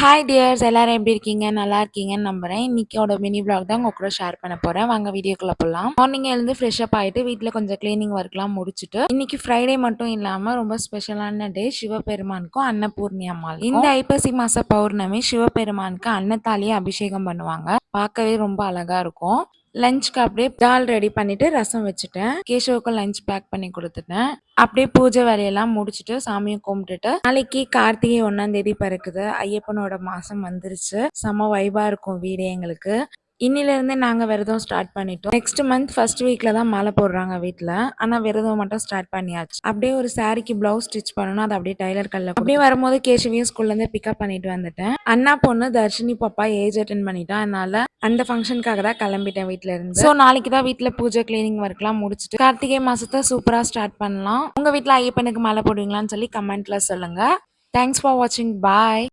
Hi tears எல்லாரும் எப்படி இருக்கீங்க? நல்லா இருக்கீங்கன்னு நம்புறேன். இன்னைக்கோட மினி vlog தான் உங்க கூட ஷேர் பண்ண போறேன். வாங்க வீடியோக்குள்ள போலாம். மார்னிங் எழுந்து ஃப்ரெஷ் அப் ஆயிட்டு வீட்ல கொஞ்சம் கிளீனிங் ஒர்க்லாம் முடிச்சுட்டு இன்னைக்கு ஃப்ரைடே மட்டும் இல்லாம ரொம்ப ஸ்பெஷலான டே சிவபெருமானுக்கும் அன்னபூர்ணி அம்மாளுக்கும். இந்த ஐப்பசி மாச பௌர்ணமி சிவபெருமானுக்கு அன்னத்தாலேயே அபிஷேகம் பண்ணுவாங்க. பார்க்கவே ரொம்ப அழகா இருக்கும். லஞ்சுக்கு அப்படியே தால் ரெடி பண்ணிட்டு ரசம் வச்சுட்டேன். கேஷவுக்கும் லஞ்ச் பேக் பண்ணி கொடுத்துட்டேன். அப்படியே பூஜை வேலையெல்லாம் முடிச்சுட்டு சாமியை கும்பிட்டுட்டு நாளைக்கு கார்த்திகை 1ஆம் தேதி பிறக்குது. ஐயப்பனோட மாசம் வந்துருச்சு. செம வைபா இருக்கும் வீடு எங்களுக்கு. இன்னில இருந்தே நாங்க விரதம் ஸ்டார்ட் பண்ணிட்டோம். நெக்ஸ்ட் மந்த் ஃபர்ஸ்ட் வீக்ல தான் மாலை போடுறாங்க வீட்ல. ஆனா விரதம் மட்டும் ஸ்டார்ட் பண்ணியாச்சு. அப்படியே ஒரு சாரிக்கு பிளவுஸ் ஸ்டிச் பண்ணணும். அது அப்படியே டைலர் கல்ல அப்படியே வரும்போது கேஷவியும் ஸ்கூல்ல இருந்து பிக்கப் பண்ணிட்டு வந்துட்டேன். அண்ணா பொண்ணு தர்ஷினி பாப்பா ஏஜ் அட்டன் பண்ணிட்டா. அதனால அந்த ஃபங்க்ஷனுக்காக தான் கிளம்பிட்டேன் வீட்ல இருந்து. ஸோ நாளைக்கு தான் வீட்ல பூஜை கிளீனிங் ஒர்க்லாம் முடிச்சுட்டு கார்த்திகை மாசத்தை சூப்பரா ஸ்டார்ட் பண்ணலாம். உங்க வீட்ல ஐயப்பனுக்கு மாலை போடுவீங்களான்னு சொல்லி கமெண்ட்ல சொல்லுங்க. தேங்க்ஸ் ஃபார் வாட்சிங். பாய்.